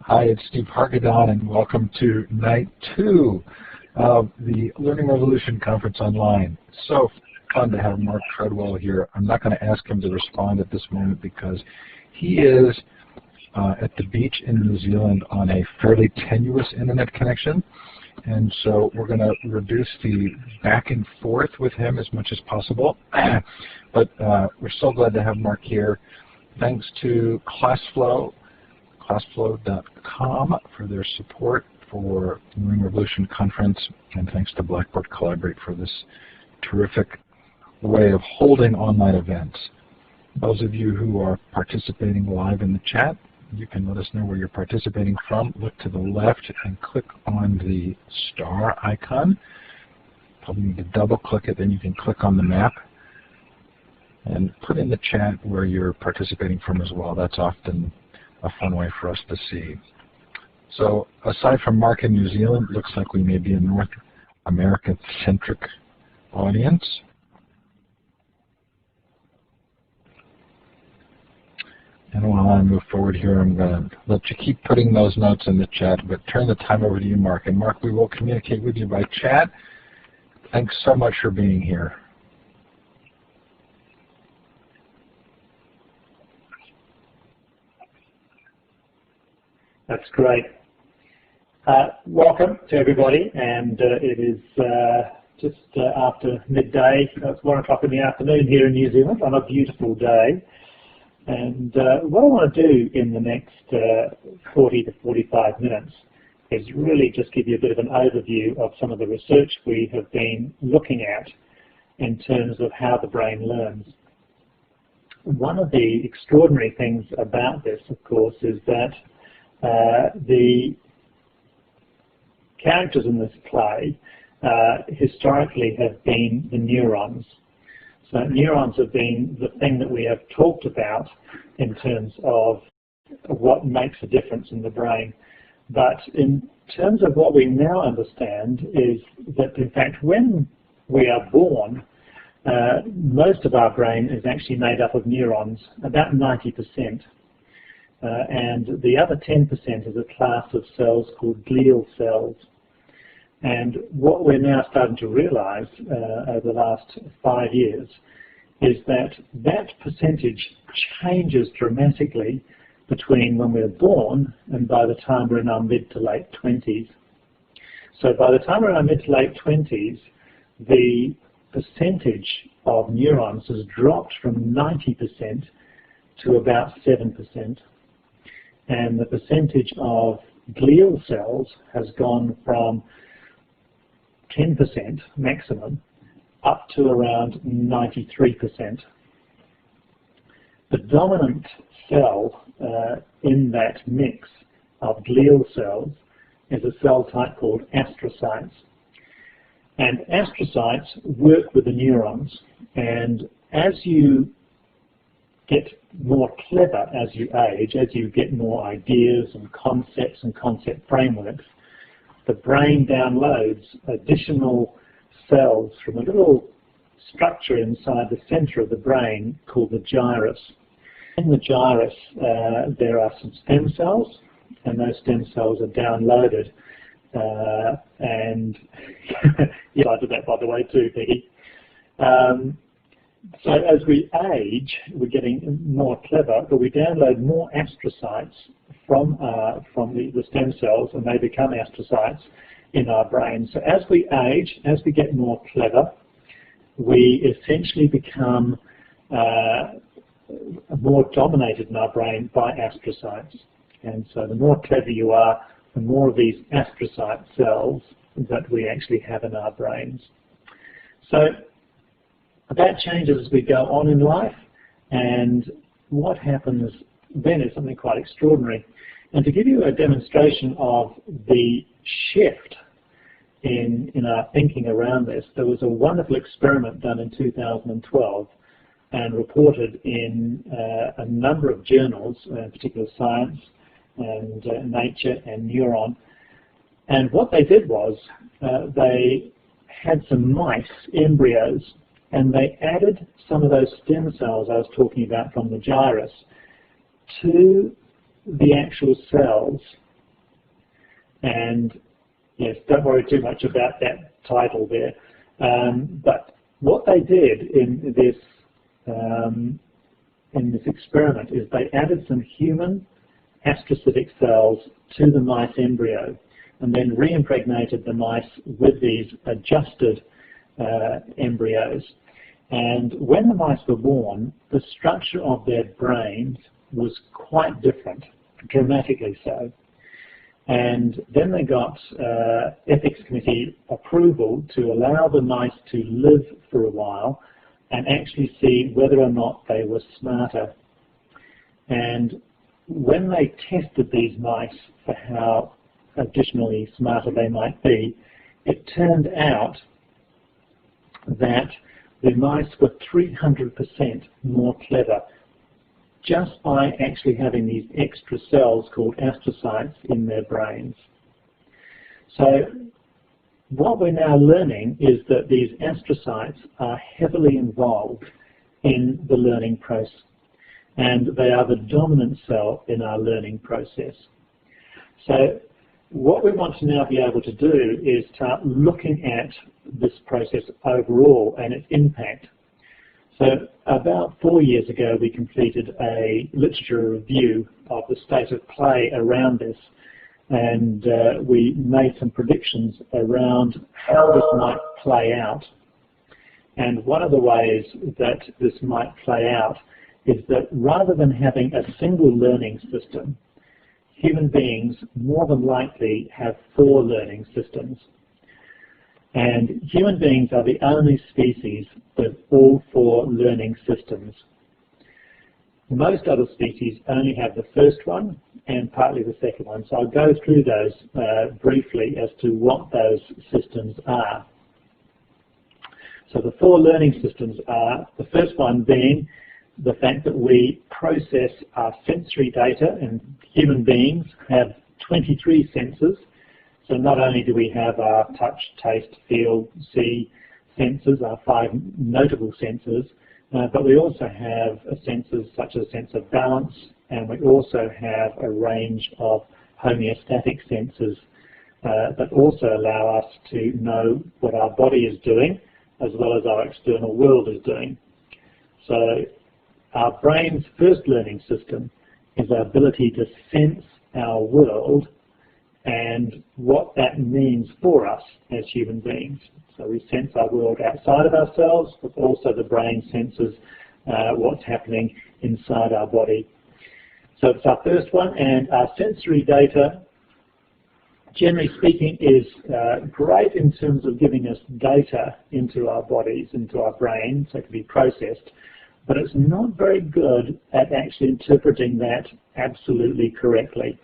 Hi, it's Steve Hargadon, and welcome to night 2 of the Learning Revolution Conference Online. So fun to have Mark Treadwell here. I'm not going to ask him to respond at this moment because he is at the beach in New Zealand on a fairly tenuous internet connection. And so we're going to reduce the back and forth with him as much as possible. But we're so glad to have Mark here. Thanks to classflow.com for their support for the Learning Revolution Conference, and thanks to Blackboard Collaborate for this terrific way of holding online events. Those of you who are participating live in the chat, you can let us know where you're participating from. Look to the left and click on the star icon. Probably need to double click it, then you can click on the map and put in the chat where you're participating from as well. That's often a fun way for us to see. So aside from Mark in New Zealand, looks like we may be a North America-centric audience. And while I move forward here, I'm going to let you keep putting those notes in the chat, but turn the time over to you, Mark. And Mark, we will communicate with you by chat. Thanks so much for being here. That's great. Welcome to everybody, and it is just after midday. It's 1 o'clock in the afternoon here in New Zealand on a beautiful day. And what I want to do in the next 40 to 45 minutes is really just give you a bit of an overview of some of the research we have been looking at in terms of how the brain learns. One of the extraordinary things about this, of course, is that the characters in this play historically have been the neurons. So neurons have been the thing that we have talked about in terms of what makes a difference in the brain. But in terms of what we now understand is that, in fact, when we are born, most of our brain is actually made up of neurons, about 90%. And the other 10% is a class of cells called glial cells. And what we're now starting to realize over the last 5 years is that that percentage changes dramatically between when we're born and by the time we're in our mid to late 20s. So by the time we're in our mid to late 20s, the percentage of neurons has dropped from 90% to about 7%. And the percentage of glial cells has gone from 10% maximum up to around 93%. The dominant cell in that mix of glial cells is a cell type called astrocytes. And astrocytes work with the neurons, and as you get more clever as you age, as you get more ideas and concept frameworks, the brain downloads additional cells from a little structure inside the center of the brain called the gyrus. In the gyrus there are some stem cells, and those stem cells are downloaded. And yeah, I did that by the way too, Peggy. So as we age, we're getting more clever, but we download more astrocytes from the stem cells, and they become astrocytes in our brain. So as we age, as we get more clever, we essentially become more dominated in our brain by astrocytes. And so the more clever you are, the more of these astrocyte cells that we actually have in our brains. So that changes as we go on in life, and what happens then is something quite extraordinary. And to give you a demonstration of the shift in our thinking around this, there was a wonderful experiment done in 2012 and reported in a number of journals, in particular Science and Nature and Neuron. And what they did was they had some mice, embryos, and they added some of those stem cells I was talking about from the gyrus to the actual cells And yes, don't worry too much about that title there. But what they did in this experiment is they added some human astrocytic cells to the mice embryo and then reimpregnated the mice with these adjusted embryos. And when the mice were born, the structure of their brains was quite different, dramatically so. And then they got ethics committee approval to allow the mice to live for a while and actually see whether or not they were smarter. And when they tested these mice for how additionally smarter they might be, it turned out that the mice were 300% more clever just by actually having these extra cells called astrocytes in their brains. So what we're now learning is that these astrocytes are heavily involved in the learning process, and they are the dominant cell in our learning process. So what we want to now be able to do is start looking at this process overall and its impact. So about 4 years ago we completed a literature review of the state of play around this, and we made some predictions around how this might play out. And one of the ways that this might play out is that rather than having a single learning system, human beings more than likely have 4 learning systems. And human beings are the only species with all 4 learning systems. Most other species only have the first one and partly the second one. So I'll go through those briefly as to what those systems are. So the 4 learning systems are, the first one being the fact that we process our sensory data, and human beings have 23 senses. So not only do we have our touch, taste, feel, see senses, our 5 notable senses, but we also have senses such as a sense of balance, and we also have a range of homeostatic senses that also allow us to know what our body is doing as well as our external world is doing. So our brain's first learning system is our ability to sense our world and what that means for us as human beings. So we sense our world outside of ourselves, but also the brain senses what's happening inside our body. So it's our first one, and our sensory data, generally speaking, is great in terms of giving us data into our bodies, into our brain, so it can be processed, but it's not very good at actually interpreting that absolutely correctly.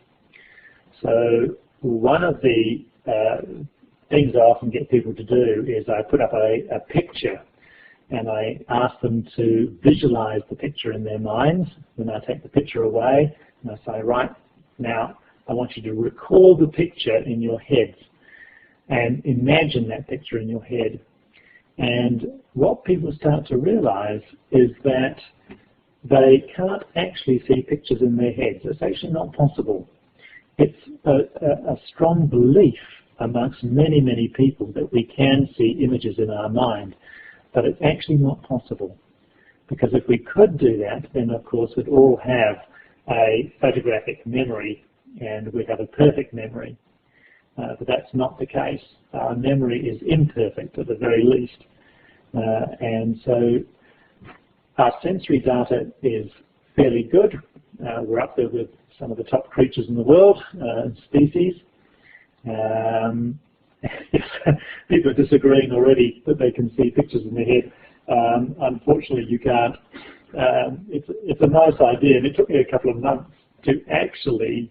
So one of the things I often get people to do is I put up a picture and I ask them to visualize the picture in their minds. Then I take the picture away and I say, right, now I want you to recall the picture in your heads and imagine that picture in your head. And what people start to realize is that they can't actually see pictures in their heads. It's actually not possible. It's a strong belief amongst many, many people that we can see images in our mind, but it's actually not possible. Because if we could do that, then of course we'd all have a photographic memory and we'd have a perfect memory. But that's not the case. Our memory is imperfect at the very least. And so our sensory data is fairly good. We're up there with some of the top creatures in the world, species. People are disagreeing already that they can see pictures in their head. Unfortunately, you can't. It's a nice idea, and it took me a couple of months to actually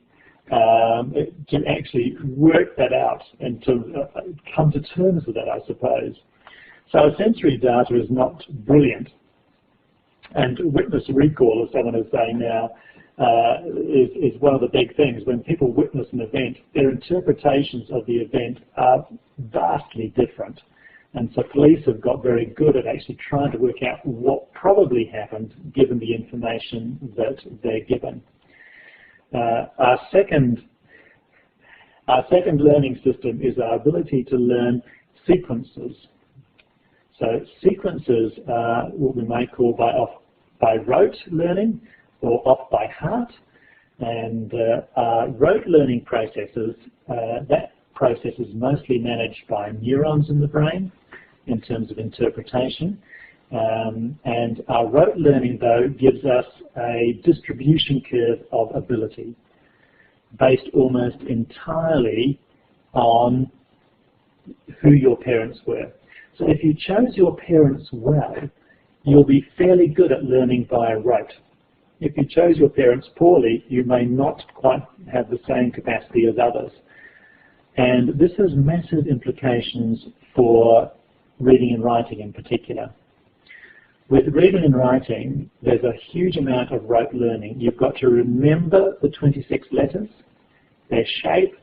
work that out and to come to terms with that, I suppose. So our sensory data is not brilliant, and witness recall, as someone is saying now, is one of the big things. When people witness an event, their interpretations of the event are vastly different. And so police have got very good at actually trying to work out what probably happened given the information that they're given. Our second Our second learning system is our ability to learn sequences. So sequences are what we may call by rote learning or off by heart. And rote learning processes, that process is mostly managed by neurons in the brain in terms of interpretation. And our rote learning, though, gives us a distribution curve of ability based almost entirely on who your parents were. So if you chose your parents well, you'll be fairly good at learning via rote. If you chose your parents poorly, you may not quite have the same capacity as others. And this has massive implications for reading and writing in particular. With reading and writing, there's a huge amount of rote learning. You've got to remember the 26 letters, their shape,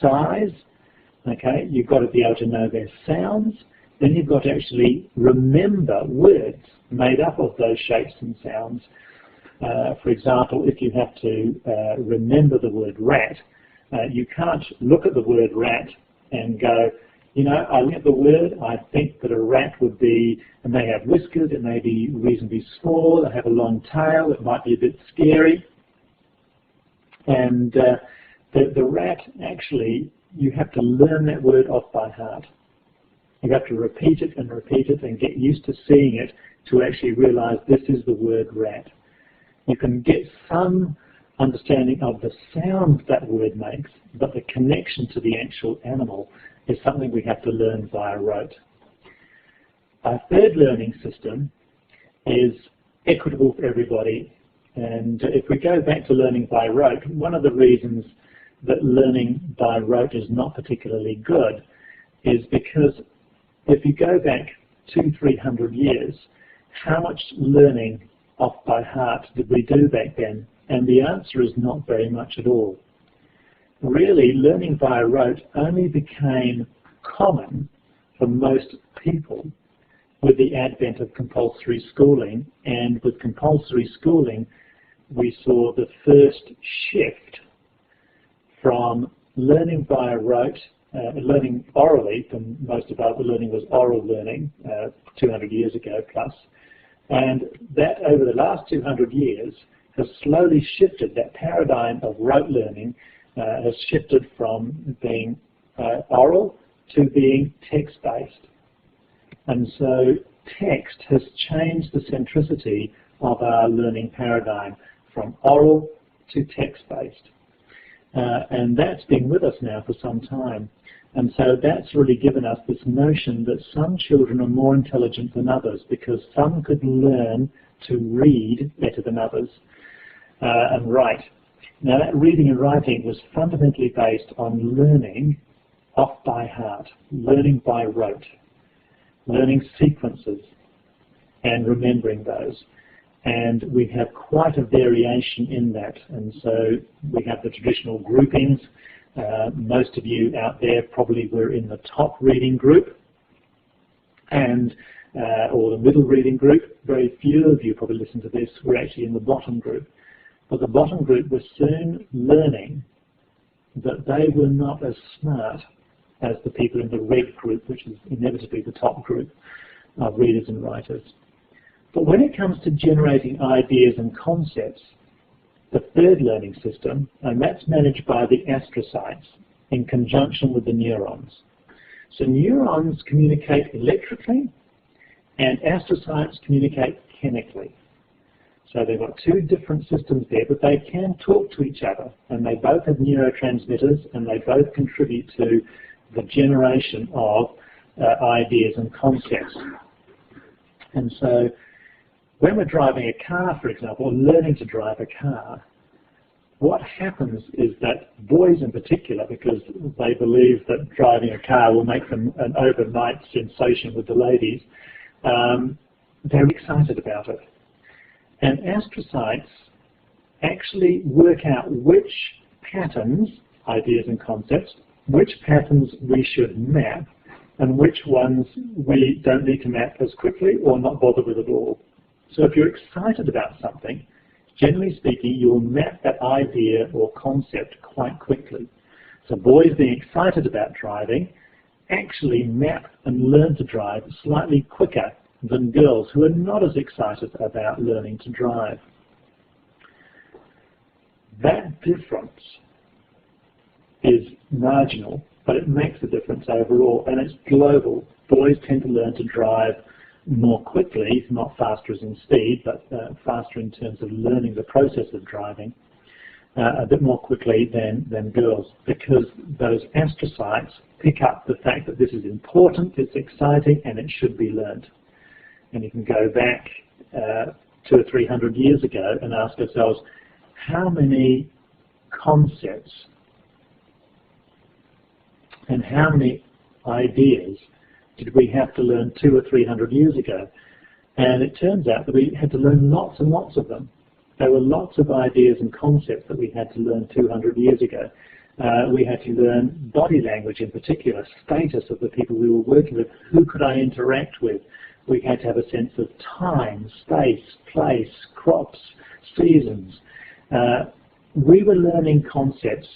size, okay? You've got to be able to know their sounds. Then you've got to actually remember words made up of those shapes and sounds. For example, if you have to remember the word rat, you can't look at the word rat and go, you know, I look at the word, I think that a rat would be, it may have whiskers, it may be reasonably small, it have a long tail, it might be a bit scary. And the rat, actually, you have to learn that word off by heart. You have to repeat it and get used to seeing it to actually realize this is the word rat. You can get some understanding of the sound that word makes, but the connection to the actual animal is something we have to learn via rote. Our third learning system is equitable for everybody. And if we go back to learning by rote, one of the reasons that learning by rote is not particularly good is because if you go back 200-300 years, how much learning off by heart did we do back then? And the answer is not very much at all. Really, learning via rote only became common for most people with the advent of compulsory schooling. And with compulsory schooling, we saw the first shift from learning via rote, learning orally, and most of our learning was oral learning 200 years ago plus. And that over the last 200 years has slowly shifted. That paradigm of rote learning has shifted from being oral to being text-based. And so text has changed the centricity of our learning paradigm from oral to text-based. And that's been with us now for some time. And so that's really given us this notion that some children are more intelligent than others because some could learn to read better than others and write. Now that reading and writing was fundamentally based on learning off by heart, learning by rote, learning sequences and remembering those. And we have quite a variation in that. And so we have the traditional groupings. Most of you out there probably were in the top reading group and or the middle reading group. Very few of you probably listen to this were actually in the bottom group. But the bottom group was soon learning that they were not as smart as the people in the red group, which is inevitably the top group of readers and writers. But when it comes to generating ideas and concepts, the third learning system, and that's managed by the astrocytes in conjunction with the neurons. So neurons communicate electrically and astrocytes communicate chemically. So they've got two different systems there, but they can talk to each other, and they both have neurotransmitters, and they both contribute to the generation of ideas and concepts. And so when we're driving a car, for example, or learning to drive a car, what happens is that boys in particular, because they believe that driving a car will make them an overnight sensation with the ladies, they're excited about it. And astrocytes actually work out which patterns, ideas and concepts, which patterns we should map and which ones we don't need to map as quickly or not bother with at all. So if you're excited about something, generally speaking, you'll map that idea or concept quite quickly. So boys being excited about driving actually map and learn to drive slightly quicker than girls who are not as excited about learning to drive. That difference is marginal, but it makes a difference overall, and it's global. Boys tend to learn to drive more quickly, not faster as in speed, but faster in terms of learning the process of driving, a bit more quickly than girls, because those astrocytes pick up the fact that this is important, it's exciting, and it should be learned. And you can go back 200 or 300 years ago and ask ourselves, how many concepts and how many ideas did we have to learn 200 or 300 years ago? And it turns out that we had to learn lots and lots of them. There were lots of ideas and concepts that we had to learn 200 years ago. We had to learn body language in particular, status of the people we were working with, who could I interact with. We had to have a sense of time, space, place, crops, seasons. We were learning concepts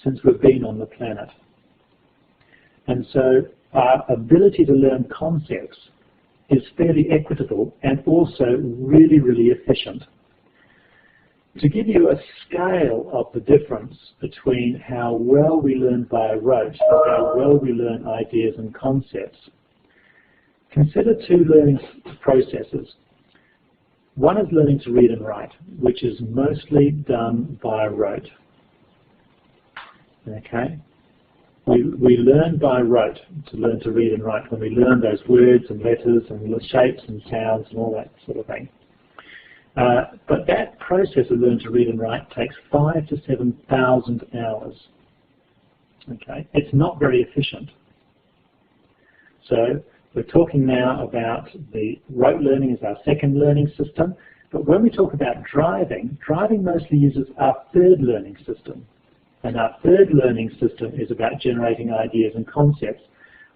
since we've been on the planet. And so our ability to learn concepts is fairly equitable and also really, really efficient. To give you a scale of the difference between how well we learn by rote and how well we learn ideas and concepts, consider two learning processes. One is learning to read and write, which is mostly done by rote. Okay? We learn by rote to learn to read and write when we learn those words and letters and shapes and sounds and all that sort of thing. But that process of learn to read and write takes 5,000 to 7,000 hours. Okay? It's not very efficient. So we're talking now about the rote learning as our second learning system, but when we talk about driving, driving mostly uses our third learning system. And our third learning system is about generating ideas and concepts.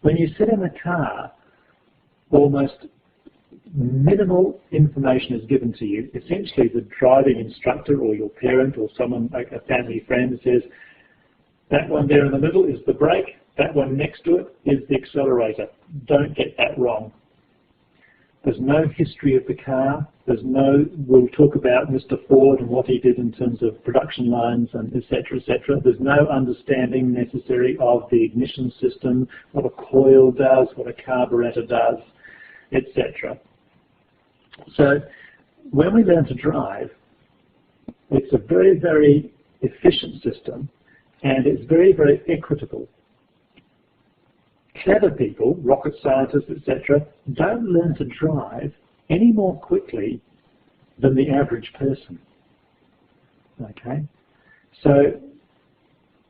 When you sit in a car, almost minimal information is given to you. Essentially, the driving instructor or your parent or someone, like a family friend, says, that one there in the middle is the brake, that one next to it is the accelerator. Don't get that wrong. There's no history of the car. There's no, we'll talk about Mr. Ford and what he did in terms of production lines and et cetera, et cetera. There's no understanding necessary of the ignition system, what a coil does, what a carburetor does, etc. So when we learn to drive, it's a very, very efficient system, and it's very, very equitable. Clever people, rocket scientists, etc., don't learn to drive any more quickly than the average person. Okay? So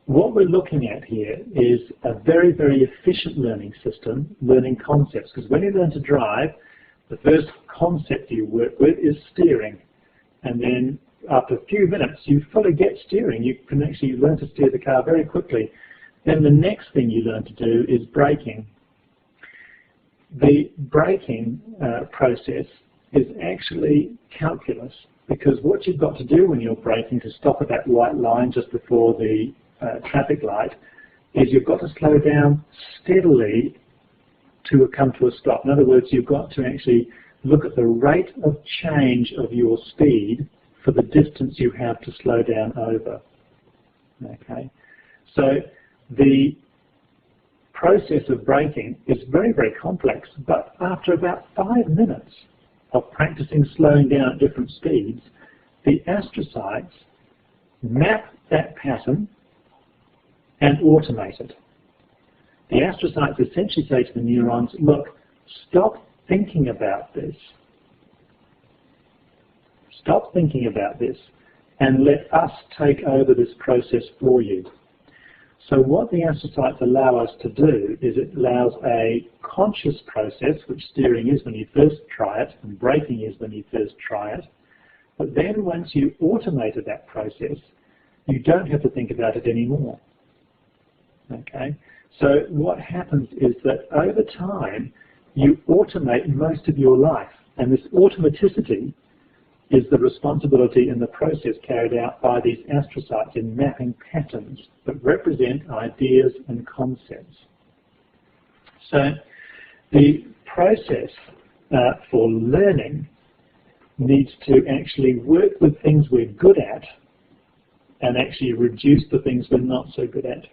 what we're looking at here is a very, very efficient learning system, learning concepts, because when you learn to drive, the first concept you work with is steering, and then after a few minutes you fully get steering. You can actually learn to steer the car very quickly. Then the next thing you learn to do is braking. The braking process is actually calculus, because what you've got to do when you're braking to stop at that white line just before the traffic light is you've got to slow down steadily to come to a stop. In other words, you've got to actually look at the rate of change of your speed for the distance you have to slow down over. Okay, so the process of braking is very, very complex, but after about 5 minutes of practicing slowing down at different speeds, the astrocytes map that pattern and automate it. The astrocytes essentially say to the neurons, look, stop thinking about this. Stop thinking about this and let us take over this process for you. So what the astrocytes allow us to do is it allows a conscious process, which steering is when you first try it, and braking is when you first try it. But then once you automated that process, you don't have to think about it anymore. Okay? So what happens is that over time, you automate most of your life. And this automaticity is the responsibility in the process carried out by these astrocytes in mapping patterns that represent ideas and concepts. So the process for learning needs to actually work with things we're good at and actually reduce the things we're not so good at.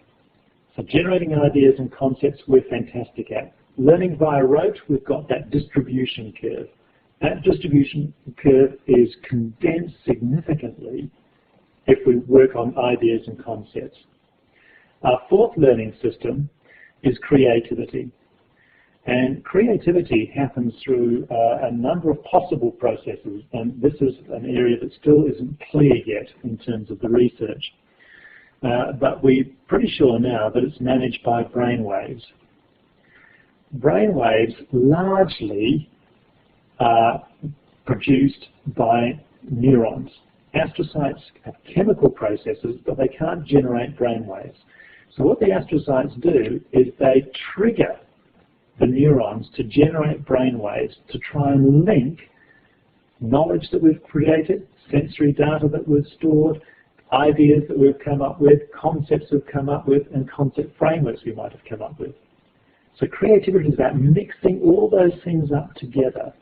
So generating ideas and concepts we're fantastic at. Learning via rote, we've got that distribution curve. That distribution curve is condensed significantly if we work on ideas and concepts. Our fourth learning system is creativity. And creativity happens through a number of possible processes, and this is an area that still isn't clear yet in terms of the research. But we're pretty sure now that it's managed by brain waves. Brain waves largely are produced by neurons. Astrocytes have chemical processes, but they can't generate brain waves. So what the astrocytes do is they trigger the neurons to generate brain waves to try and link knowledge that we've created, sensory data that we've stored, ideas that we've come up with, concepts we've come up with, and concept frameworks we might have come up with. So creativity is about mixing all those things up together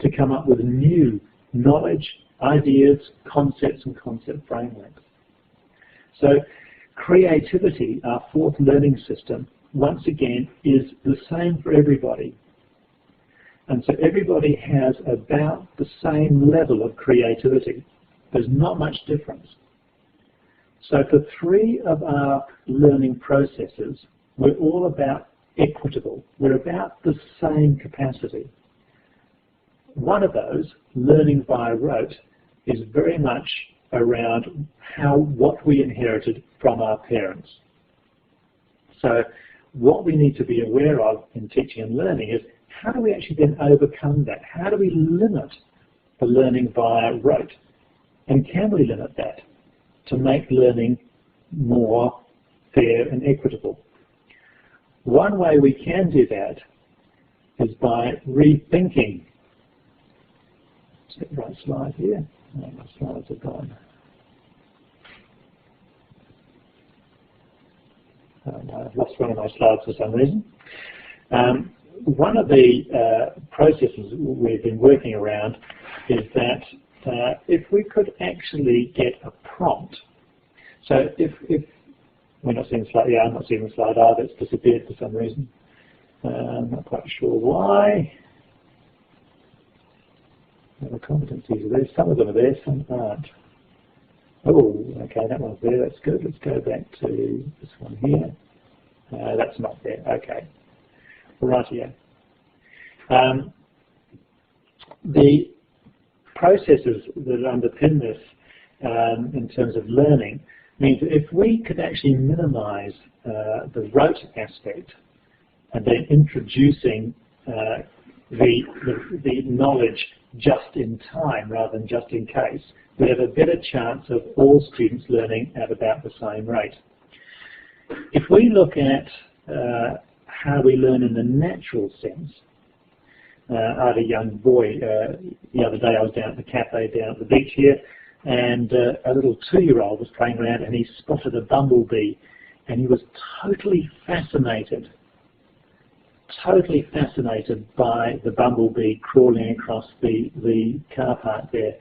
to come up with new knowledge, ideas, concepts, and concept frameworks. So creativity, our fourth learning system, once again, is the same for everybody. And so everybody has about the same level of creativity. There's not much difference. So for three of our learning processes, we're all about equitable. We're about the same capacity. One of those, learning via rote, is very much around what we inherited from our parents. So what we need to be aware of in teaching and learning is how do we actually then overcome that? How do we limit the learning via rote? And can we limit that to make learning more fair and equitable? One way we can do that is by rethinking. Let's get the right slide here. Oh, my slides are gone. I've lost one of my slides for some reason. One of the processes we've been working around is that if we could actually get a prompt. So if we're not seeing the slide, I'm not seeing the slide either, it's disappeared for some reason. I'm not quite sure why. The competencies are there, some of them are there, some aren't. Oh, okay, that one's there, that's good. Let's go back to this one here. That's not there, okay. Right here. The processes that underpin this in terms of learning means that if we could actually minimize the rote aspect and then introducing the knowledge just in time rather than just in case, we have a better chance of all students learning at about the same rate. If we look at how we learn in the natural sense, I had a young boy, the other day I was down at the cafe down at the beach here, and a little 2-year-old was playing around and he spotted a bumblebee, and he was totally fascinated by the bumblebee crawling across the car park there.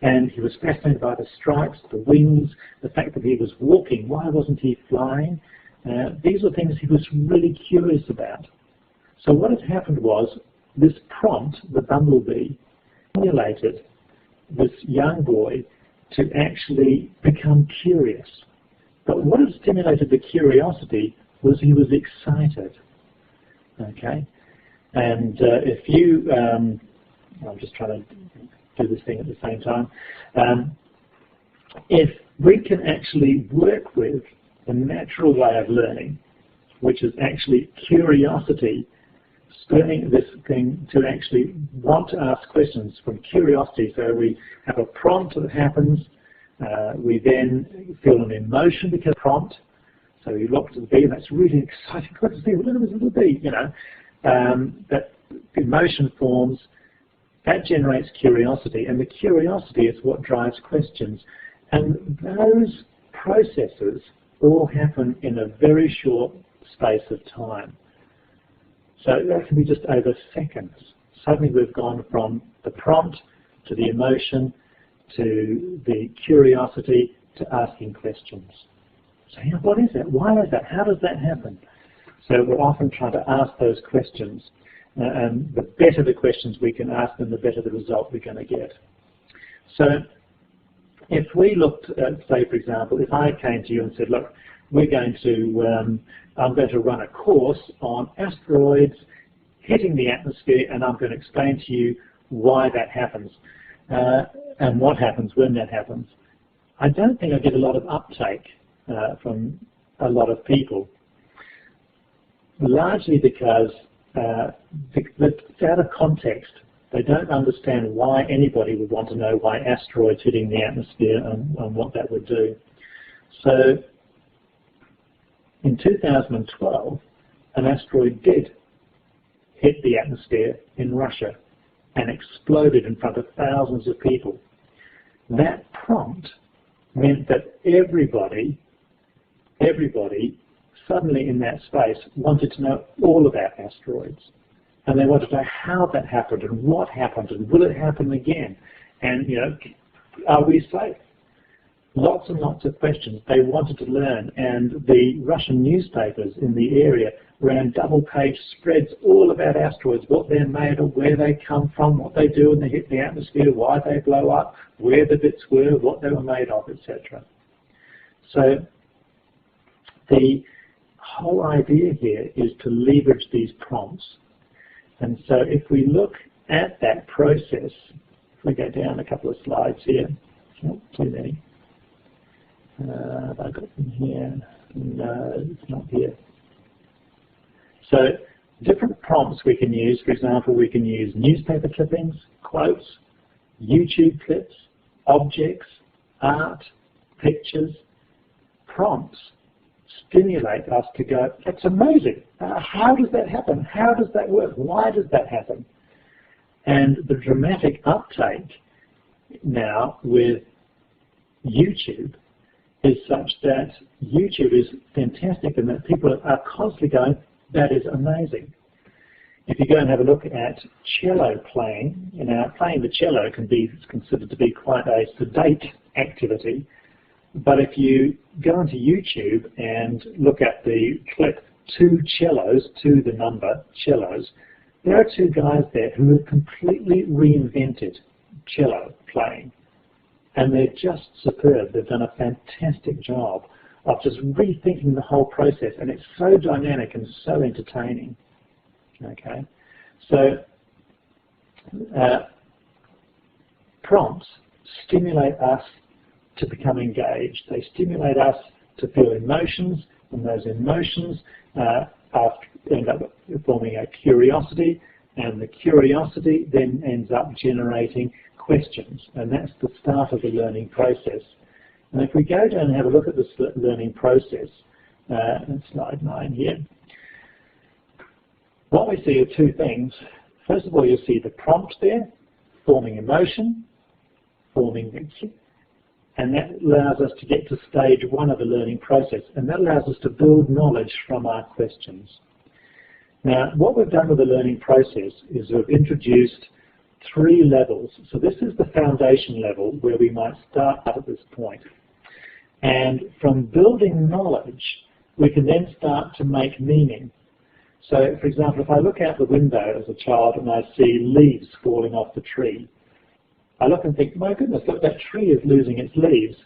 And he was fascinated by the stripes, the wings, the fact that he was walking. Why wasn't he flying? These were things he was really curious about. So what had happened was this prompt, the bumblebee, stimulated this young boy to actually become curious. But what had stimulated the curiosity was he was excited. Okay, and if you, I'm just trying to do this thing at the same time. If we can actually work with the natural way of learning, which is actually curiosity, spurring this thing to actually want to ask questions from curiosity. So we have a prompt that happens, we then feel an emotion because of the prompt. So you look to the bee, and that's really exciting. Good to see, look at this little bee, you know. That emotion forms, That generates curiosity, and the curiosity is what drives questions. And those processes all happen in a very short space of time. So that can be just over seconds. Suddenly we've gone from the prompt to the emotion to the curiosity to asking questions. So what is that? Why is that? How does that happen? So we're often trying to ask those questions. And the better the questions we can ask them, the better the result we're going to get. So if we looked at, say, for example, if I came to you and said, look, I'm going to run a course on asteroids hitting the atmosphere, and I'm going to explain to you why that happens and what happens when that happens. I don't think I get a lot of uptake from a lot of people, largely because it's out of context. They don't understand why anybody would want to know why asteroids hitting the atmosphere and what that would do. So in 2012, an asteroid did hit the atmosphere in Russia and exploded in front of thousands of people. That prompt meant that everybody suddenly in that space wanted to know all about asteroids. And they wanted to know how that happened and what happened and will it happen again? And, are we safe? Lots and lots of questions. They wanted to learn, and the Russian newspapers in the area ran double-page spreads all about asteroids, what they're made of, where they come from, what they do when they hit the atmosphere, why they blow up, where the bits were, what they were made of, etc. So the whole idea here is to leverage these prompts. And so if we look at that process, if we go down a couple of slides here, not too many. Have I got them here? No, it's not here. So different prompts we can use. For example, we can use newspaper clippings, quotes, YouTube clips, objects, art, pictures. Prompts stimulate us to go, that's amazing. How does that happen? How does that work? Why does that happen? And the dramatic uptake now with YouTube is such that YouTube is fantastic and that people are constantly going, that is amazing. If you go and have a look at cello playing, playing the cello can be considered to be quite a sedate activity. But if you go onto YouTube and look at the clip, two cellos, to the number cellos, there are two guys there who have completely reinvented cello playing. And they're just superb. They've done a fantastic job of just rethinking the whole process, and it's so dynamic and so entertaining. Okay, so prompts stimulate us to become engaged. They stimulate us to feel emotions, and those emotions end up forming a curiosity, and the curiosity then ends up generating questions, and that's the start of the learning process. And if we go down and have a look at this learning process, in slide 9 here, what we see are two things. First of all, you'll see the prompt there, forming emotion, and that allows us to get to stage 1 of the learning process, and that allows us to build knowledge from our questions. Now, what we've done with the learning process is we've introduced 3 levels. So this is the foundation level where we might start at this point. And from building knowledge, we can then start to make meaning. So, for example, if I look out the window as a child and I see leaves falling off the tree, I look and think, my goodness, look, that tree is losing its leaves.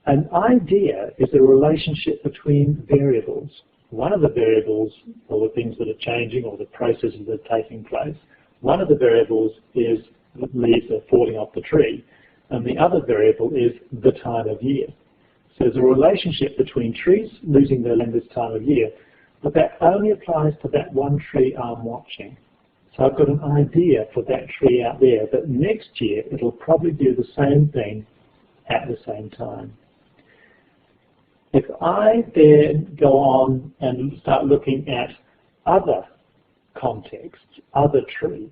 An idea is a relationship between variables. One of the variables, or the things that are changing, or the processes that are taking place, one of the variables is the leaves are falling off the tree, and the other variable is the time of year. So there's a relationship between trees losing their leaves this time of year, but that only applies to that one tree I'm watching. So I've got an idea for that tree out there, but next year it'll probably do the same thing at the same time. If I then go on and start looking at other contexts, other trees,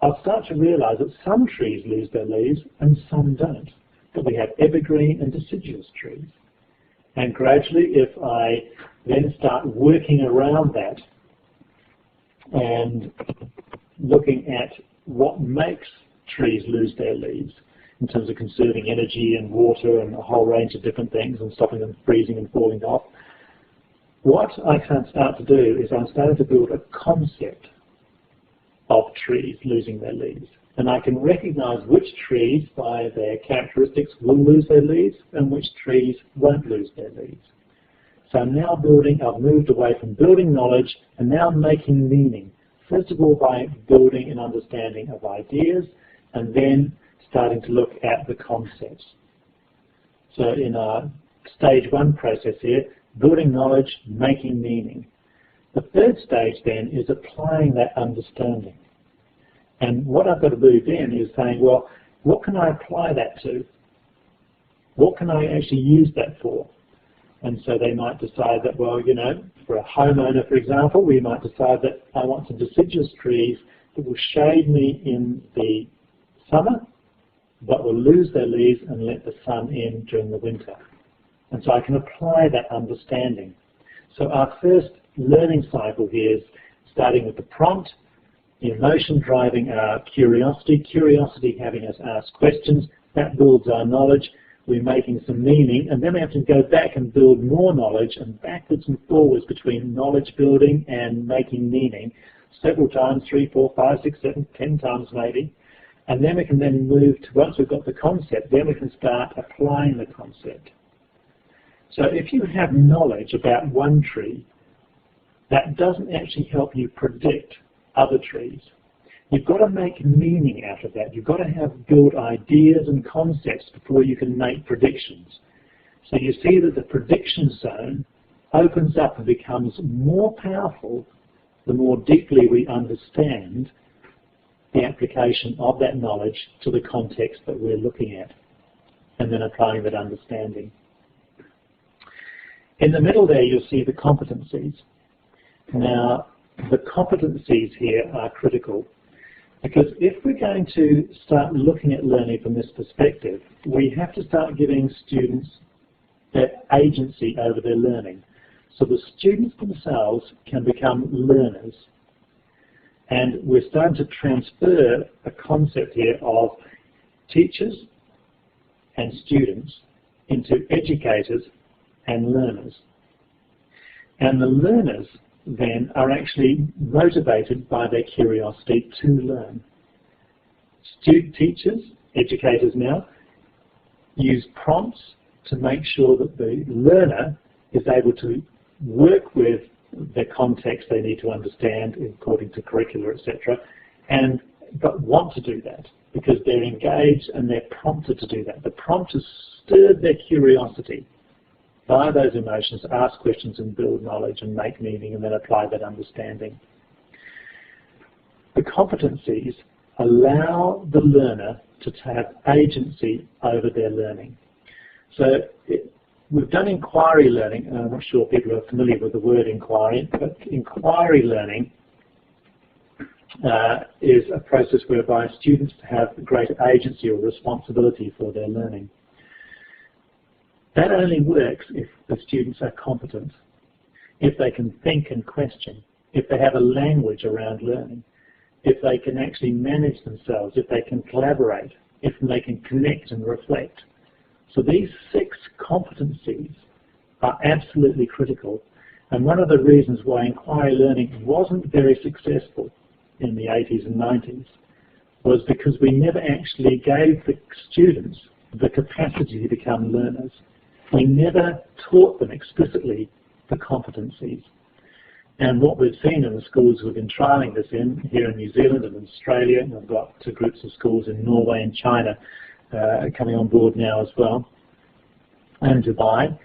I'll start to realize that some trees lose their leaves and some don't. That we have evergreen and deciduous trees. And gradually, if I then start working around that and looking at what makes trees lose their leaves in terms of conserving energy and water and a whole range of different things and stopping them freezing and falling off, what I can start to do is I'm starting to build a concept of trees losing their leaves. And I can recognize which trees by their characteristics will lose their leaves and which trees won't lose their leaves. So I'm now building, I've moved away from building knowledge and now making meaning. First of all by building an understanding of ideas and then starting to look at the concepts. So in our stage 1 process here, building knowledge, making meaning. The third stage then is applying that understanding. And what I've got to do then is saying, well, what can I apply that to? What can I actually use that for? And so they might decide that, well, you know, for a homeowner, for example, we might decide that I want some deciduous trees that will shade me in the summer, but will lose their leaves and let the sun in during the winter. And so I can apply that understanding. So our first learning cycle here is starting with the prompt, emotion driving our curiosity, curiosity having us ask questions, that builds our knowledge, we're making some meaning, and then we have to go back and build more knowledge, and backwards and forwards between knowledge building and making meaning, several times, 3, 4, 5, 6, 7, 10 times maybe, and then we can then move to, once we've got the concept, then we can start applying the concept. So if you have knowledge about one tree, that doesn't actually help you predict other trees. You've got to make meaning out of that. You've got to build ideas and concepts before you can make predictions. So you see that the prediction zone opens up and becomes more powerful the more deeply we understand the application of that knowledge to the context that we're looking at, and then applying that understanding. In the middle there you'll see the competencies. Now the competencies here are critical, because if we're going to start looking at learning from this perspective, we have to start giving students their agency over their learning. So the students themselves can become learners. And we're starting to transfer a concept here of teachers and students into educators and learners. And the learners then are actually motivated by their curiosity to learn. Teachers, educators now, use prompts to make sure that the learner is able to work with the context they need to understand according to curricula, etc., but want to do that because they're engaged and they're prompted to do that. The prompt has stirred their curiosity by those emotions, ask questions and build knowledge and make meaning and then apply that understanding. The competencies allow the learner to have agency over their learning. So we've done inquiry learning, and I'm not sure people are familiar with the word inquiry, but inquiry learning is a process whereby students have greater agency or responsibility for their learning. That only works if the students are competent, if they can think and question, if they have a language around learning, if they can actually manage themselves, if they can collaborate, if they can connect and reflect. So these 6 competencies are absolutely critical, and one of the reasons why inquiry learning wasn't very successful in the 80s and 90s was because we never actually gave the students the capacity to become learners. We never taught them explicitly the competencies. And what we've seen in the schools we've been trialling this in, here in New Zealand and Australia, and I've got 2 groups of schools in Norway and China coming on board now as well, and Dubai.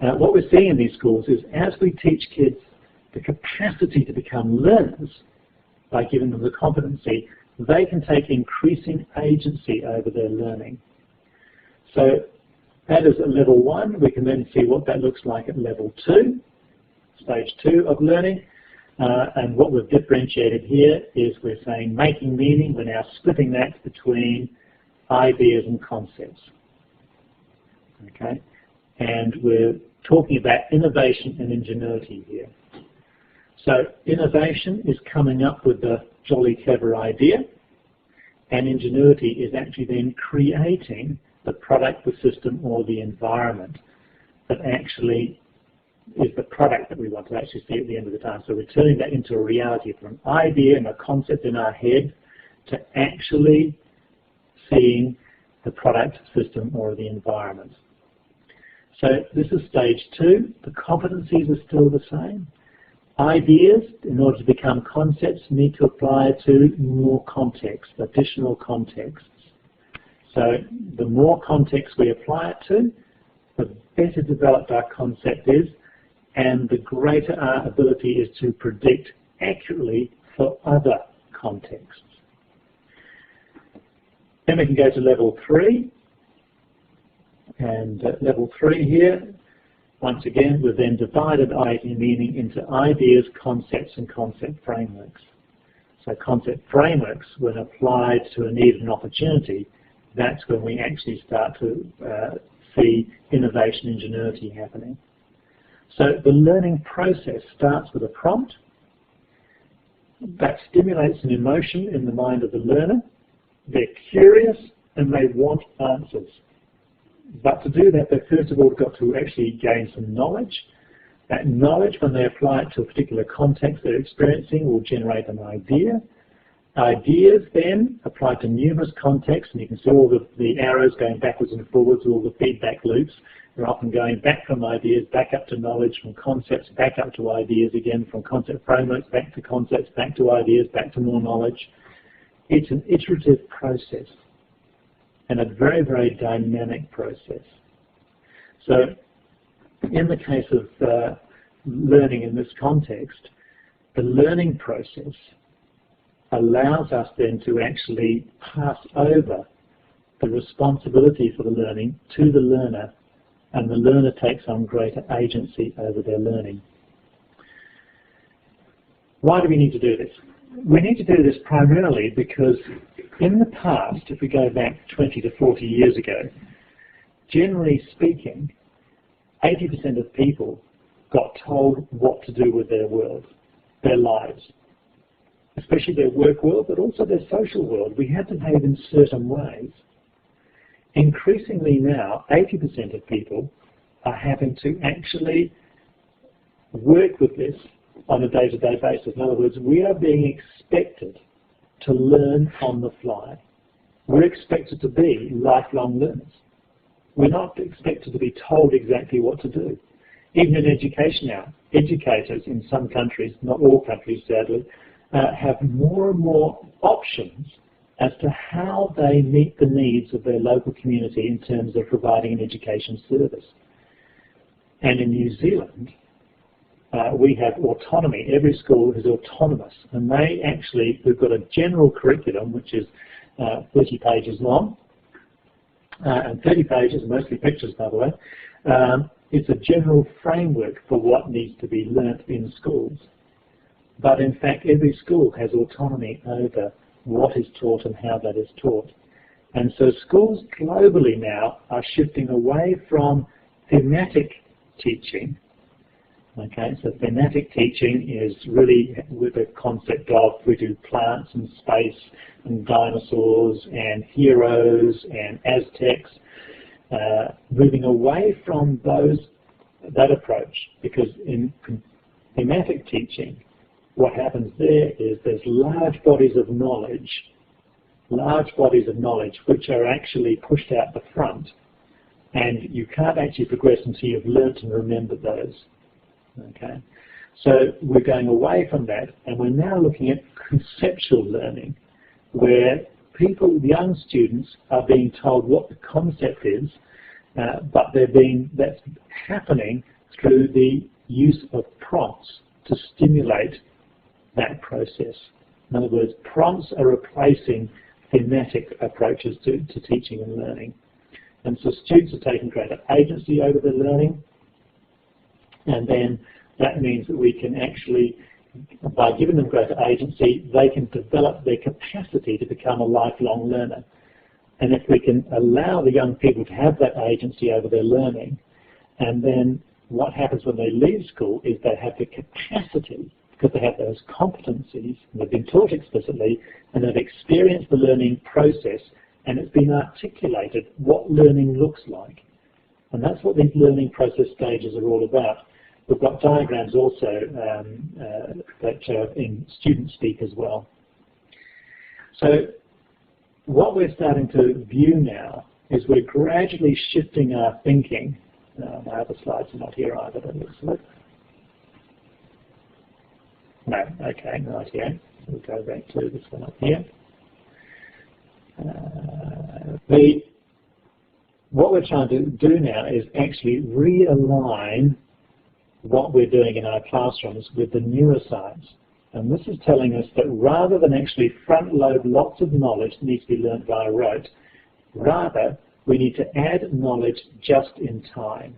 What we're seeing in these schools is as we teach kids the capacity to become learners by giving them the competency, they can take increasing agency over their learning. So that is at level 1. We can then see what that looks like at level 2, stage 2 of learning. And what we've differentiated here is we're saying making meaning, we're now splitting that between ideas and concepts. Okay? And we're talking about innovation and ingenuity here. So innovation is coming up with a jolly clever idea, and ingenuity is actually then creating the product, the system, or the environment that actually is the product that we want to actually see at the end of the time. So we're turning that into a reality, from an idea and a concept in our head to actually seeing the product, system, or the environment. So this is stage 2. The competencies are still the same. Ideas, in order to become concepts, need to apply to more context, additional contexts. So the more context we apply it to, the better developed our concept is, and the greater our ability is to predict accurately for other contexts. Then we can go to level 3. And at level 3 here, once again, we've then divided meaning into ideas, concepts, and concept frameworks. So concept frameworks, when applied to a need and opportunity, that's when we actually start to see innovation, ingenuity happening. So the learning process starts with a prompt that stimulates an emotion in the mind of the learner. They're curious and they want answers. But to do that, they've first of all got to actually gain some knowledge. That knowledge, when they apply it to a particular context they're experiencing, will generate an idea. Ideas then applied to numerous contexts, and you can see all the arrows going backwards and forwards, all the feedback loops. They're often going back from ideas, back up to knowledge, from concepts back up to ideas again, from concept frameworks back to concepts, back to ideas, back to more knowledge. It's an iterative process and a very, very dynamic process. So in the case of learning in this context, the learning process allows us then to actually pass over the responsibility for the learning to the learner, and the learner takes on greater agency over their learning. Why do we need to do this? We need to do this primarily because in the past, if we go back 20 to 40 years ago, generally speaking, 80% of people got told what to do with their world, their lives, especially their work world, but also their social world. We had to behave in certain ways. Increasingly now, 80% of people are having to actually work with this on a day-to-day basis. In other words, we are being expected to learn on the fly. We're expected to be lifelong learners. We're not expected to be told exactly what to do. Even in education now, educators in some countries, not all countries sadly, have more and more options as to how they meet the needs of their local community in terms of providing an education service. And in New Zealand, we have autonomy. Every school is autonomous, and we've got a general curriculum which is 30 pages long, and 30 pages, mostly pictures by the way. It's a general framework for what needs to be learnt in schools. But in fact, every school has autonomy over what is taught and how that is taught. And so schools globally now are shifting away from thematic teaching. Okay, so thematic teaching is really with the concept of we do plants and space and dinosaurs and heroes and Aztecs, moving away from that approach, because in thematic teaching, what happens there is there's large bodies of knowledge which are actually pushed out the front, and you can't actually progress until you've learnt and remembered those. Okay, so we're going away from that, and we're now looking at conceptual learning, where young students are being told what the concept is, but that's happening through the use of prompts to stimulate that process. In other words, prompts are replacing thematic approaches to teaching and learning. And so students are taking greater agency over their learning, and then that means that we can actually by giving them greater agency, they can develop their capacity to become a lifelong learner. And if we can allow the young people to have that agency over their learning, and then what happens when they leave school is they have the capacity, because they have those competencies, and they've been taught explicitly, and they've experienced the learning process, and it's been articulated what learning looks like. And that's what these learning process stages are all about. We've got diagrams also that are in student speak as well. So what we're starting to view now is we're gradually shifting our thinking. My other slides are not here either, but let's look. No, okay, right here. We'll go back to this one up here. What we're trying to do now is actually realign what we're doing in our classrooms with the neuroscience. And this is telling us that rather than actually front load lots of knowledge that needs to be learned by rote, rather we need to add knowledge just in time.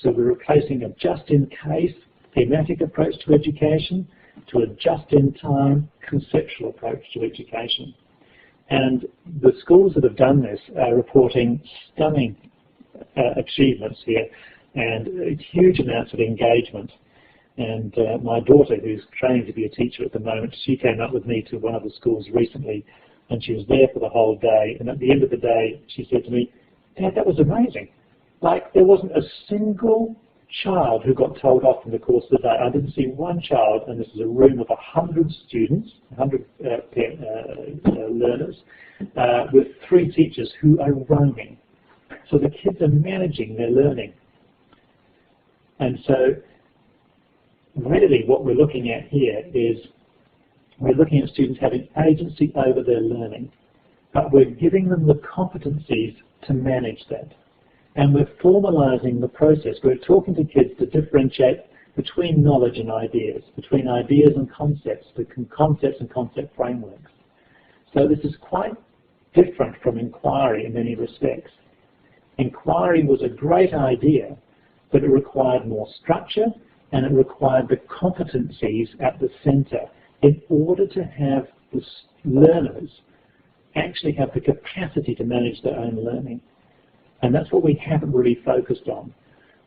So we're replacing a just-in-case thematic approach to education to a just-in-time conceptual approach to education. And the schools that have done this are reporting stunning achievements here and huge amounts of engagement. And my daughter, who's training to be a teacher at the moment, she came up with me to one of the schools recently, and she was there for the whole day. And at the end of the day, she said to me, "Dad, that was amazing. Like, there wasn't a single child who got told off in the course of the day. I didn't see one child," and this is a room of 100 students, 100 learners, with 3 teachers who are roaming. So the kids are managing their learning. And so really what we're looking at here is we're looking at students having agency over their learning, but we're giving them the competencies to manage that. And we're formalizing the process. We're talking to kids to differentiate between knowledge and ideas, between ideas and concepts, between concepts and concept frameworks. So this is quite different from inquiry in many respects. Inquiry was a great idea, but it required more structure and it required the competencies at the center in order to have the learners actually have the capacity to manage their own learning. And that's what we haven't really focused on.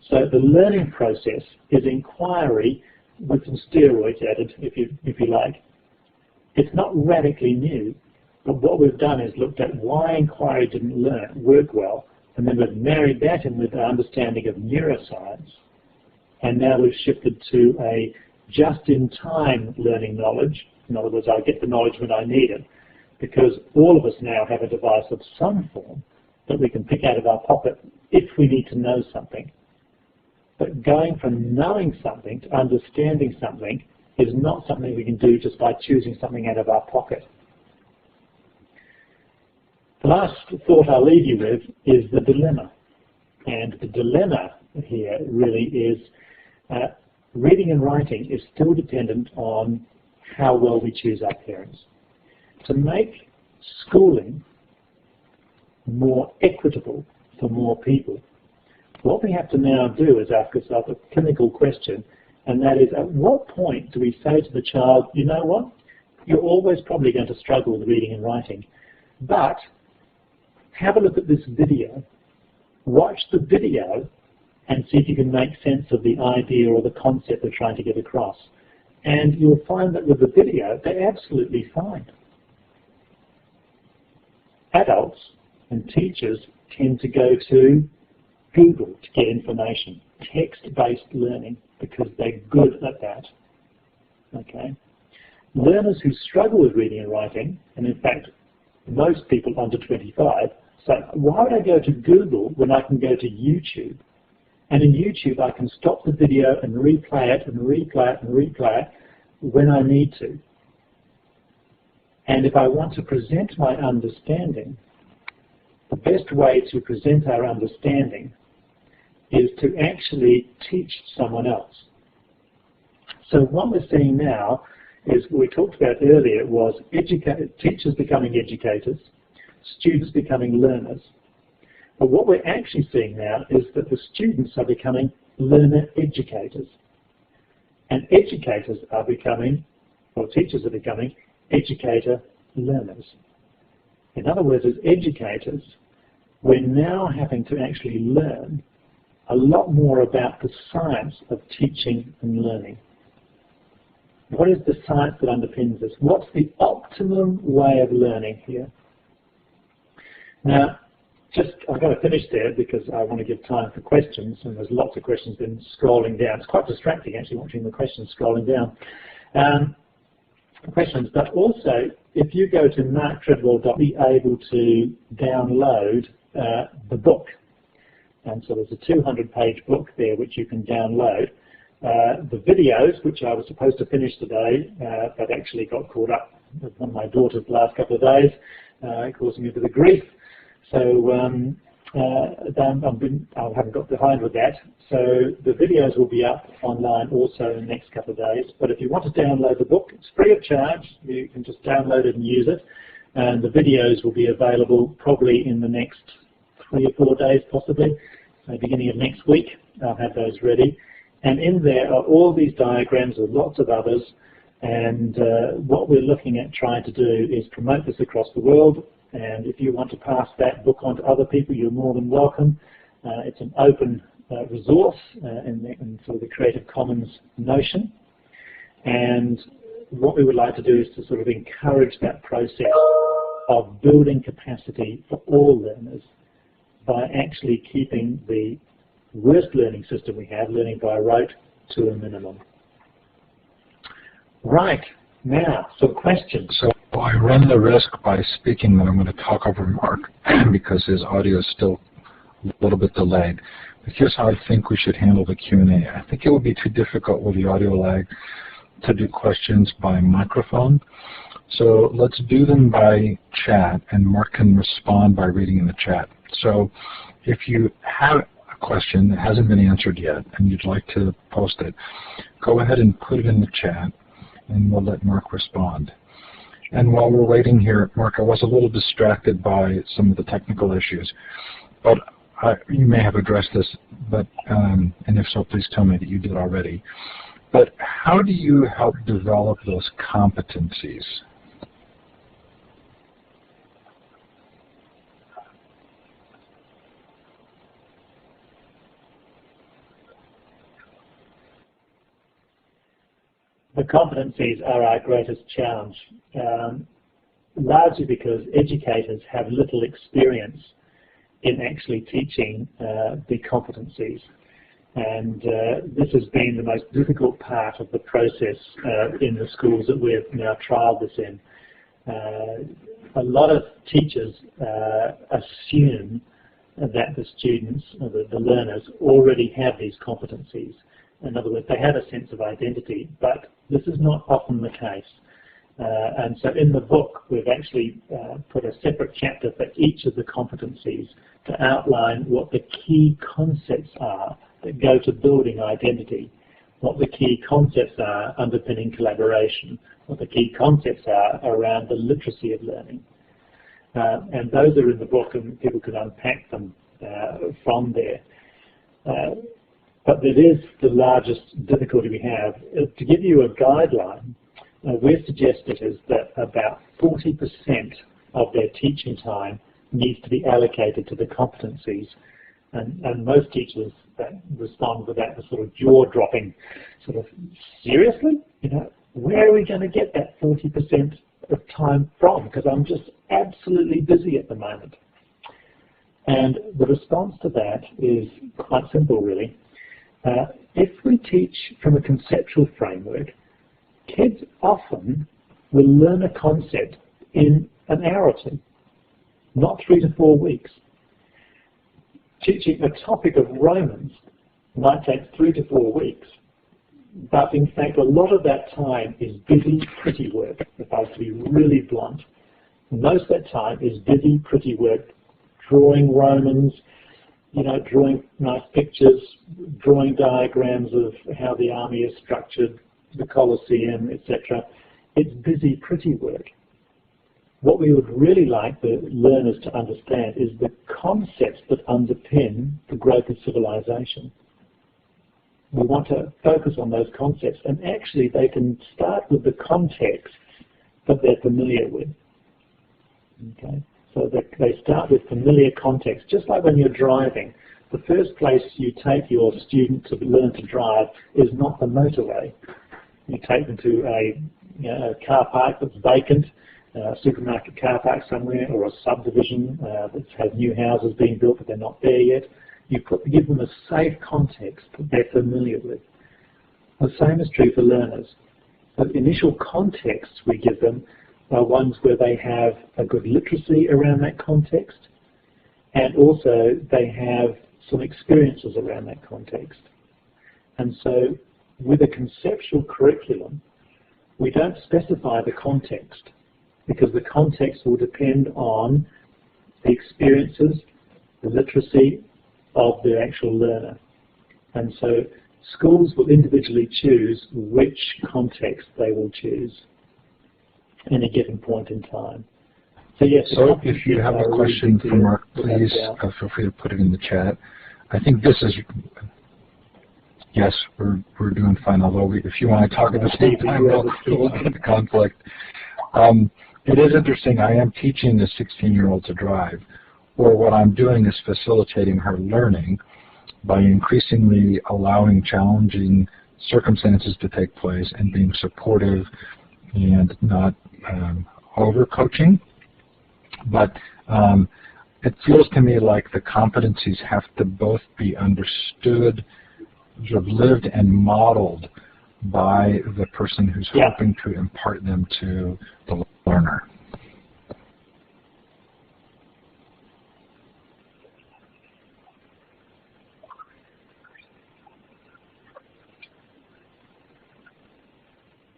So the learning process is inquiry with some steroids added, if you like. It's not radically new, but what we've done is looked at why inquiry didn't work well, and then we've married that in with our understanding of neuroscience, and now we've shifted to a just-in-time learning knowledge. In other words, I get the knowledge when I need it, because all of us now have a device of some form that we can pick out of our pocket if we need to know something. But going from knowing something to understanding something is not something we can do just by choosing something out of our pocket. The last thought I'll leave you with is the dilemma. And the dilemma here really is reading and writing is still dependent on how well we choose our parents. To make schooling more equitable for more people, what we have to now do is ask ourselves a clinical question, and that is, at what point do we say to the child, you know what, you're always probably going to struggle with reading and writing, but have a look at this video, watch the video, and see if you can make sense of the idea or the concept they're trying to get across. And you'll find that with the video, they're absolutely fine. Adults and teachers tend to go to Google to get information, text-based learning, because they're good at that. Okay. Learners who struggle with reading and writing, and in fact, most people under 25, say, why would I go to Google when I can go to YouTube? And in YouTube, I can stop the video and replay it and replay it and replay it when I need to. And if I want to present my understanding, the best way to present our understanding is to actually teach someone else. So what we're seeing now is what we talked about earlier was teachers becoming educators, students becoming learners. But what we're actually seeing now is that the students are becoming learner educators. And educators are becoming, or teachers are becoming, educator learners. In other words, as educators, we're now having to actually learn a lot more about the science of teaching and learning. What is the science that underpins this? What's the optimum way of learning here? Now, I've got to finish there because I want to give time for questions, and there's lots of questions been scrolling down. It's quite distracting actually watching the questions scrolling down. Questions, but also if you go to marktreadwell.com, you'll be able to download the book. And so there's a 200-page book there which you can download. The videos, which I was supposed to finish today, but actually got caught up with one of my daughters the last couple of days, causing me a bit of grief. So I haven't got behind with that. So the videos will be up online also in the next couple of days. But if you want to download the book, it's free of charge. You can just download it and use it. And the videos will be available probably in the next 3 or 4 days, possibly. Beginning of next week, I'll have those ready. And in there are all these diagrams with lots of others. And what we're looking at trying to do is promote this across the world. And if you want to pass that book on to other people, you're more than welcome. It's an open resource in sort of the Creative Commons notion. And what we would like to do is to sort of encourage that process of building capacity for all learners by actually keeping the worst learning system we have, learning by rote, to a minimum. Right, now, some questions. So I run the risk by speaking that I'm going to talk over Mark because his audio is still a little bit delayed. But here's how I think we should handle the Q&A. I think it would be too difficult with the audio lag to do questions by microphone. So let's do them by chat, and Mark can respond by reading in the chat. So if you have a question that hasn't been answered yet and you'd like to post it, go ahead and put it in the chat, and we'll let Mark respond. And while we're waiting here, Mark, I was a little distracted by some of the technical issues, but you may have addressed this, but and if so, please tell me that you did already. But how do you help develop those competencies? The competencies are our greatest challenge, largely because educators have little experience in actually teaching the competencies. And this has been the most difficult part of the process in the schools that we've now trialled this in. A lot of teachers assume that the students, or the learners, already have these competencies. In other words, they have a sense of identity, but this is not often the case. And so in the book, we've actually put a separate chapter for each of the competencies to outline what the key concepts are that go to building identity, what the key concepts are underpinning collaboration, what the key concepts are around the literacy of learning. And those are in the book, and people can unpack them from there. But it is the largest difficulty we have. To give you a guideline, we've suggested is that about 40% of their teaching time needs to be allocated to the competencies. And most teachers that respond with that with sort of jaw-dropping, sort of, seriously? You know, where are we going to get that 40% of time from? Because I'm just absolutely busy at the moment. And the response to that is quite simple, really. If we teach from a conceptual framework, kids often will learn a concept in an hour or two, not 3 to 4 weeks. Teaching a topic of Romans might take 3 to 4 weeks, but in fact a lot of that time is busy, pretty work, if I was to be really blunt. Most of that time is busy, pretty work, drawing Romans, you know, drawing nice pictures, drawing diagrams of how the army is structured, the Colosseum, etc. It's busy, pretty work. What we would really like the learners to understand is the concepts that underpin the growth of civilization. we want to focus on those concepts, and actually they can start with the context that they're familiar with. Okay, so they start with familiar context, just like when you're driving. The first place you take your student to learn to drive is not the motorway. You take them to a car park that's vacant, a supermarket car park somewhere, or a subdivision that has new houses being built but they're not there yet. You give them a safe context that they're familiar with. The same is true for learners. The initial contexts we give them are ones where they have a good literacy around that context, and also they have some experiences around that context. And so with a conceptual curriculum, we don't specify the context, because the context will depend on the experiences, the literacy of the actual learner. And so schools will individually choose which context they will choose in a given point in time. So yes, so if you have a question for Mark, please feel free to put it in the chat. I think this is, yes, we're doing fine, although if you want to talk at the same time, we'll look at the conflict. It is interesting, I am teaching a 16-year-old to drive, or what I'm doing is facilitating her learning by increasingly allowing challenging circumstances to take place and being supportive and not over-coaching. But it feels to me like the competencies have to both be understood, sort of lived and modeled by the person who's hoping to impart them to the learner.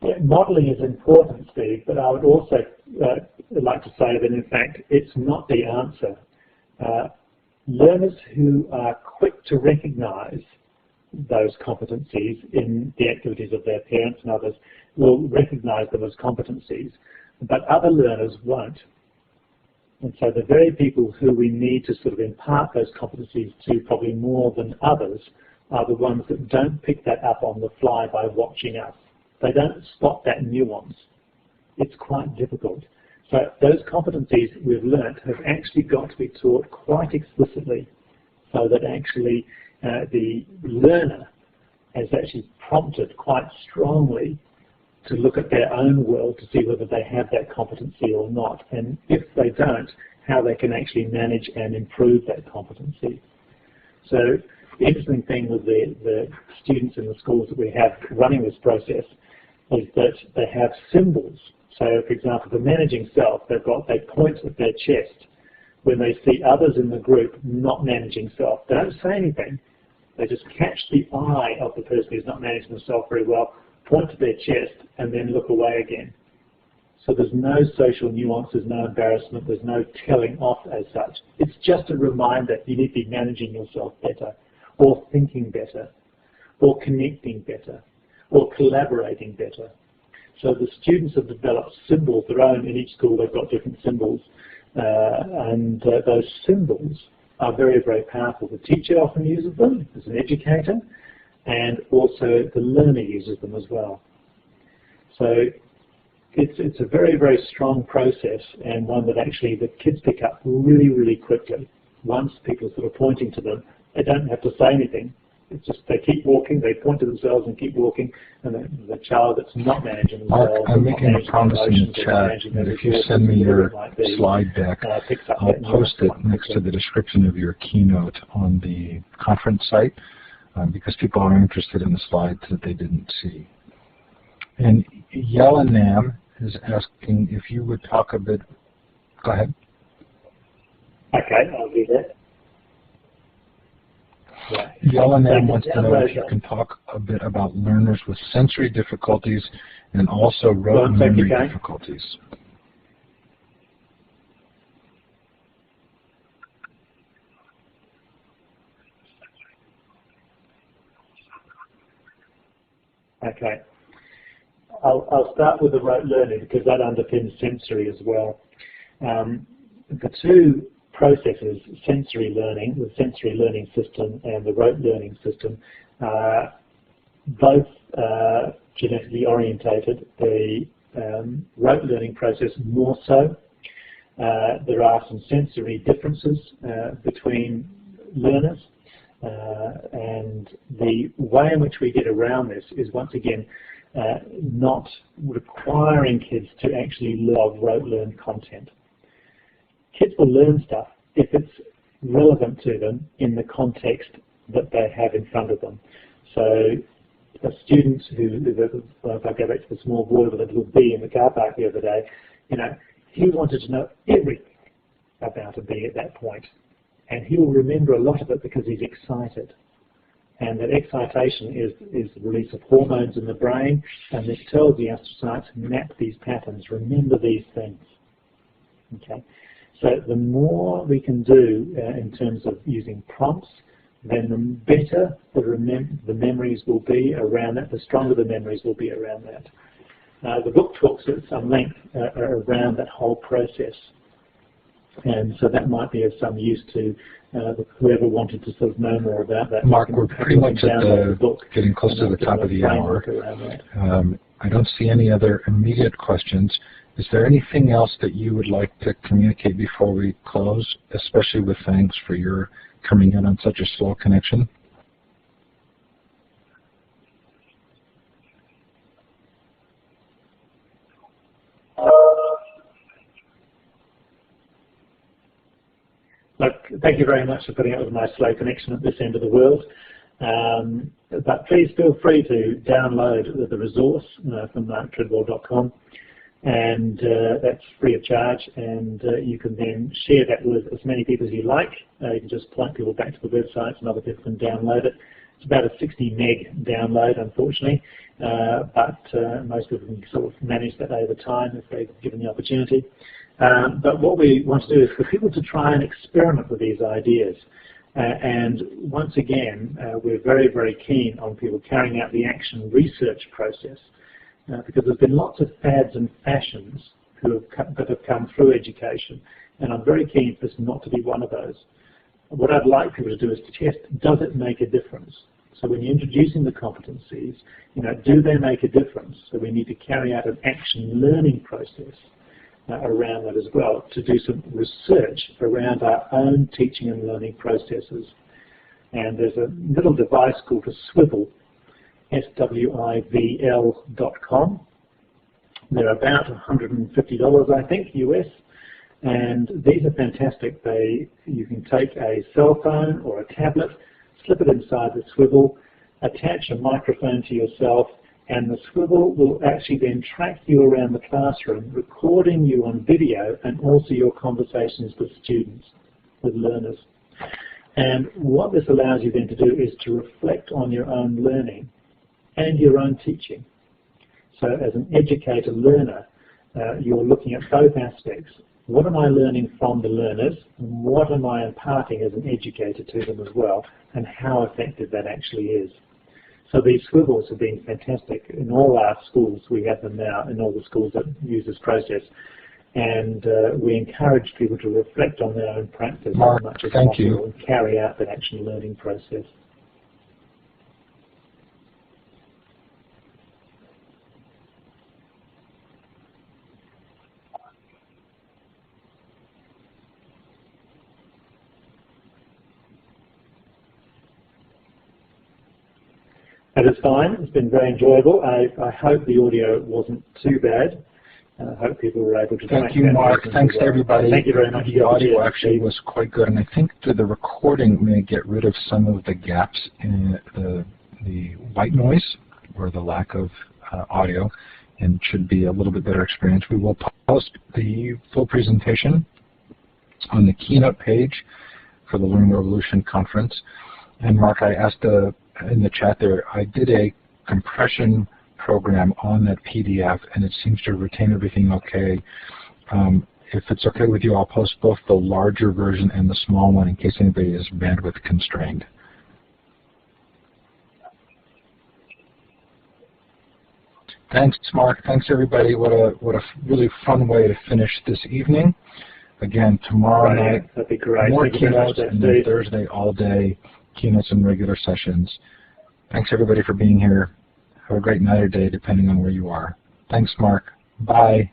Yeah, modeling is important, Steve, but I would also like to say that in fact it's not the answer. Learners who are quick to recognize those competencies in the activities of their parents and others will recognize them as competencies, but other learners won't. And so the very people who we need to sort of impart those competencies to probably more than others are the ones that don't pick that up on the fly by watching us. They don't spot that nuance. It's quite difficult. So those competencies we've learnt have actually got to be taught quite explicitly, so that actually the learner is actually prompted quite strongly to look at their own world to see whether they have that competency or not, and if they don't, how they can actually manage and improve that competency. So the interesting thing with the students in the schools that we have running this process is that they have symbols. So for example, for managing self, they point at their chest when they see others in the group not managing self. They don't say anything. They just catch the eye of the person who's not managing themselves very well, point to their chest, and then look away again. So there's no social nuance, there's no embarrassment, there's no telling off as such. It's just a reminder you need to be managing yourself better, or thinking better, or connecting better, or collaborating better. So the students have developed symbols, their own. In each school they've got different symbols, and those symbols are very, very powerful. The teacher often uses them as an educator, and also the learner uses them as well. So it's a very, very strong process, and one that actually the kids pick up really, really quickly. Once people are sort of pointing to them, they don't have to say anything. It's just they keep walking, they point to themselves and keep walking, and the child that's not managing themselves, Mark, I'm making a promise in the chat that if you send me your slide deck, I'll post it next to the description of your keynote on the conference site, because people are interested in the slides that they didn't see. And Yelanam is asking if you would talk a bit. Go ahead. Okay, I'll do that. Yelanam wants to know if you can talk a bit about learners with sensory difficulties and also rote memory difficulties. Okay. I'll start with the rote learning because that underpins sensory as well. The two processes, sensory learning, the sensory learning system and the rote learning system, are both genetically orientated, the rote learning process more so. There are some sensory differences between learners, and the way in which we get around this is once again not requiring kids to actually love rote learn content. Kids will learn stuff if it's relevant to them in the context that they have in front of them. So students who, if I go back to the small boy with a little bee in the car park the other day, he wanted to know everything about a bee at that point. And he will remember a lot of it because he's excited. And that excitation is the release of hormones in the brain, and this tells the astrocytes, map these patterns, remember these things. Okay. So the more we can do in terms of using prompts, then the better the memories will be around that, the stronger the memories will be around that. The book talks at some length around that whole process. And so that might be of some use to whoever wanted to sort of know more about that. Mark, we're pretty much at getting close to the top of the hour. I don't see any other immediate questions. Is there anything else that you would like to communicate before we close, especially with thanks for your coming in on such a slow connection? Look, thank you very much for putting up with my slow connection at this end of the world. But please feel free to download the resource from treadwell.com, and that's free of charge, and you can then share that with as many people as you like. You can just point people back to the website and other people can download it. It's about a 60 meg download, unfortunately, but most people can sort of manage that over time if they're given the opportunity. But what we want to do is for people to try and experiment with these ideas. And once again, we're very, very keen on people carrying out the action research process, because there's been lots of fads and fashions that have come through education, and I'm very keen for this not to be one of those. What I'd like people to do is to test, does it make a difference? So when you're introducing the competencies, do they make a difference? So we need to carry out an action learning process around that as well, to do some research around our own teaching and learning processes. And there's a little device called a Swivel, SWIVL.com. They're about $150, I think, US, and these are fantastic. You can take a cell phone or a tablet, slip it inside the swivel, attach a microphone to yourself, and the swivel will actually then track you around the classroom, recording you on video and also your conversations with students, with learners. And what this allows you then to do is to reflect on your own learning and your own teaching. So as an educator learner, you're looking at both aspects. What am I learning from the learners? What am I imparting as an educator to them as well? And how effective that actually is. So these swivels have been fantastic in all our schools. We have them now in all the schools that use this process. And we encourage people to reflect on their own practice Mark, as much as thank possible you. and carry out that action learning process. That is fine. It's been very enjoyable. I hope the audio wasn't too bad. I hope people were able to. Thank you, Mark. Thanks to everybody. Thank you very much. The audio actually was quite good, and I think that the recording may get rid of some of the gaps in the white noise or the lack of audio, and should be a little bit better experience. We will post the full presentation on the keynote page for the Learning Revolution conference. And Mark, I asked in the chat there, I did a compression program on that PDF, and it seems to retain everything okay. If it's okay with you, I'll post both the larger version and the small one in case anybody is bandwidth constrained. Thanks, Mark. Thanks, everybody. What a really fun way to finish this evening. Again, tomorrow night, that'd be great. More keynotes, and then Thursday all day, keynotes and regular sessions. Thanks everybody for being here. Have a great night or day depending on where you are. Thanks, Mark. Bye.